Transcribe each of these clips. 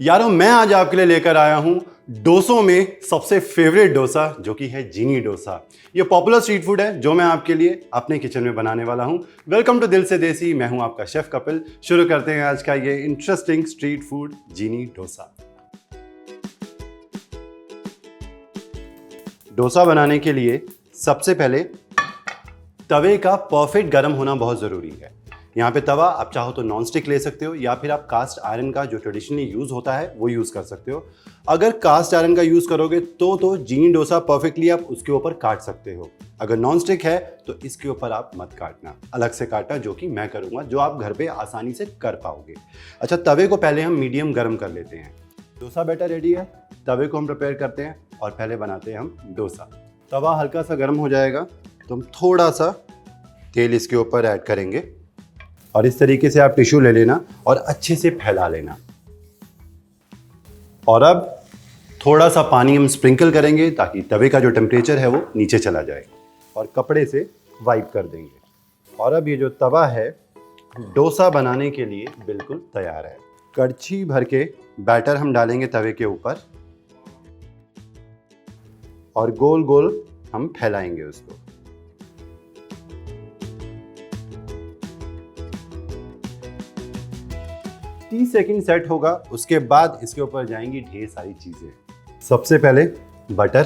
यारों मैं आज आपके लिए लेकर आया हूं डोसों में सबसे फेवरेट डोसा जो कि है जीनी डोसा। ये पॉपुलर स्ट्रीट फूड है जो मैं आपके लिए अपने किचन में बनाने वाला हूं। वेलकम टू दिल से देसी, मैं हूं आपका शेफ कपिल। शुरू करते हैं आज का ये इंटरेस्टिंग स्ट्रीट फूड जीनी डोसा। डोसा बनाने के लिए सबसे पहले तवे का परफेक्ट गर्म होना बहुत ज़रूरी है। यहाँ पे तवा आप चाहो तो नॉन स्टिक ले सकते हो या फिर आप कास्ट आयरन का जो ट्रेडिशनली यूज़ होता है वो यूज़ कर सकते हो। अगर कास्ट आयरन का यूज़ करोगे तो जीनी डोसा परफेक्टली आप उसके ऊपर काट सकते हो। अगर नॉन स्टिक है तो इसके ऊपर आप मत काटना, अलग से काटना, जो कि मैं करूँगा, जो आप घर पे आसानी से कर पाओगे। अच्छा, तवे को पहले हम मीडियम गर्म कर लेते हैं। डोसा बैटर रेडी है, तवे को हम प्रिपेयर करते हैं और पहले बनाते हैं हम डोसा। तवा हल्का सा गर्म हो जाएगा तो हम थोड़ा सा तेल इसके ऊपर ऐड करेंगे और इस तरीके से आप टिश्यू ले लेना और अच्छे से फैला लेना। और अब थोड़ा सा पानी हम स्प्रिंकल करेंगे ताकि तवे का जो टेम्परेचर है वो नीचे चला जाए और कपड़े से वाइप कर देंगे। और अब ये जो तवा है डोसा बनाने के लिए बिल्कुल तैयार है। कड़छी भर के बैटर हम डालेंगे तवे के ऊपर और गोल गोल हम फैलाएंगे उसको। 30 सेकंड सेट होगा, उसके बाद इसके ऊपर जाएंगी ढेर सारी चीज़ें। सबसे पहले बटर,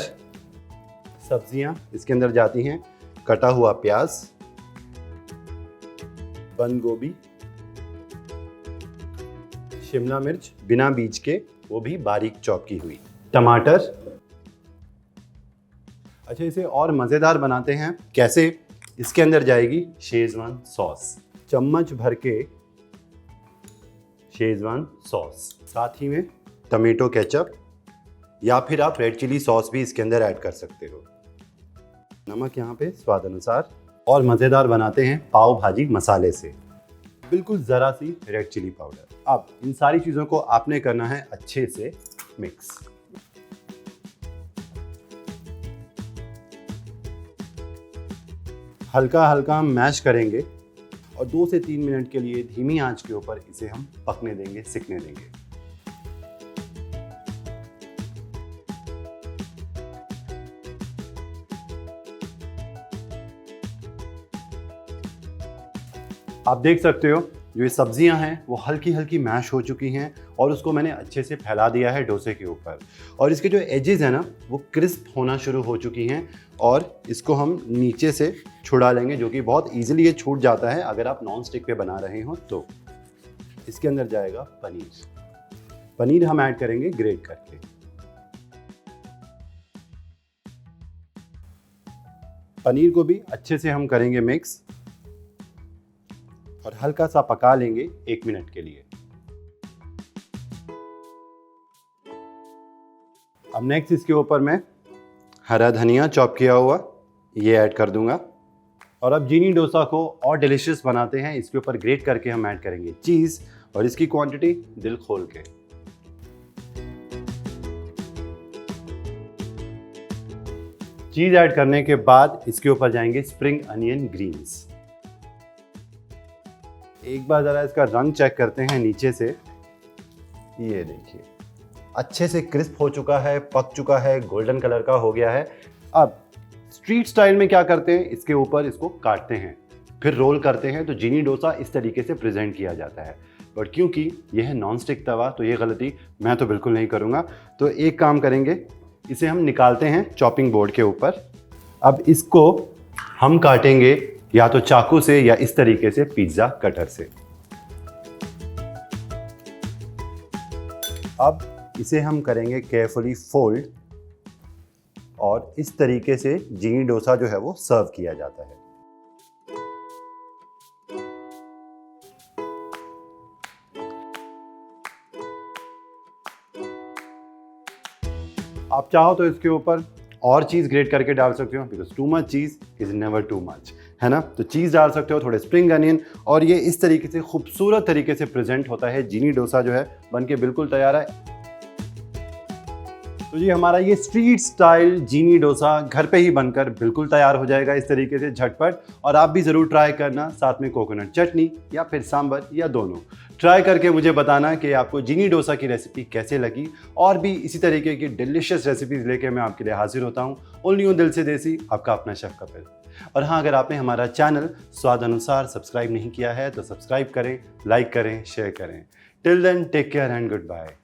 सब्जियां इसके अंदर जाती हैं, कटा हुआ प्याज, बंद गोभी, शिमला मिर्च बिना बीज के, वो भी बारीक चॉप की हुई, टमाटर। अच्छा, इसे और मज़ेदार बनाते हैं कैसे? इसके अंदर जाएगी शेजवान सॉस, चम्मच भर के शेजवान सॉस, साथ ही में टमेटो केचप या फिर आप रेड चिली सॉस भी इसके अंदर ऐड कर सकते हो। नमक यहाँ पे स्वाद अनुसार। और मज़ेदार बनाते हैं पाव भाजी मसाले से, बिल्कुल ज़रा सी रेड चिली पाउडर। अब इन सारी चीज़ों को आपने करना है अच्छे से मिक्स। हल्का हल्का हम मैश करेंगे और 2 से 3 मिनट के लिए धीमी आंच के ऊपर इसे हम पकने देंगे, सिकने देंगे। आप देख सकते हो जो ये सब्जियां हैं वो हल्की हल्की मैश हो चुकी हैं और उसको मैंने अच्छे से फैला दिया है डोसे के ऊपर। और इसके जो एजेस हैं ना वो क्रिस्प होना शुरू हो चुकी हैं और इसको हम नीचे से छुड़ा लेंगे, जो कि बहुत इजीली ये छूट जाता है अगर आप नॉन स्टिक पे बना रहे हो तो। इसके अंदर जाएगा पनीर। पनीर हम ऐड करेंगे ग्रेट करके। पनीर को भी अच्छे से हम करेंगे मिक्स और हल्का सा पका लेंगे 1 मिनट के लिए। अब नेक्स्ट इसके ऊपर मैं हरा धनिया चॉप किया हुआ ये ऐड कर दूंगा। और अब जीनी डोसा को और डिलीशियस बनाते हैं, इसके ऊपर ग्रेट करके हम ऐड करेंगे चीज़ और इसकी क्वांटिटी दिल खोल के। चीज़ ऐड करने के बाद इसके ऊपर जाएंगे स्प्रिंग अनियन ग्रीन्स। एक बार ज़रा इसका रंग चेक करते हैं नीचे से। ये देखिए अच्छे से क्रिस्प हो चुका है, पक चुका है, गोल्डन कलर का हो गया है। अब स्ट्रीट स्टाइल में क्या करते हैं, इसके ऊपर इसको काटते हैं फिर रोल करते हैं, तो जीनी डोसा इस तरीके से प्रेजेंट किया जाता है। बट क्योंकि यह है नॉन स्टिक तवा तो ये गलती मैं तो बिल्कुल नहीं करूँगा। तो एक काम करेंगे, इसे हम निकालते हैं चॉपिंग बोर्ड के ऊपर। अब इसको हम काटेंगे या तो चाकू से या इस तरीके से पिज्ज़ा कटर से। अब इसे हम करेंगे केयरफुली फोल्ड और इस तरीके से जीनी डोसा जो है वो सर्व किया जाता है। आप चाहो तो इसके ऊपर और चीज़ ग्रेट करके डाल सकते हो, because too much cheese is never too much, है ना। तो चीज़ डाल सकते हो, थोड़े स्प्रिंग अनियन, और ये इस तरीके से खूबसूरत तरीके से प्रेजेंट होता है। जीनी डोसा जो है बन के बिल्कुल तैयार है। तो जी हमारा ये स्ट्रीट स्टाइल जीनी डोसा घर पे ही बनकर बिल्कुल तैयार हो जाएगा इस तरीके से झटपट। और आप भी ज़रूर ट्राई करना, साथ में कोकोनट चटनी या फिर सांभर या दोनों। ट्राई करके मुझे बताना कि आपको जीनी डोसा की रेसिपी कैसे लगी। और भी इसी तरीके की डिलीशियस रेसिपीज लेके मैं आपके लिए हाजिर होता हूँ। ओनली ऑन दिल से देसी, आपका अपना शेफ कपिल। और हाँ, अगर आपने हमारा चैनल स्वाद अनुसार सब्सक्राइब नहीं किया है तो सब्सक्राइब करें, लाइक करें, शेयर करें। Till then take care and good bye.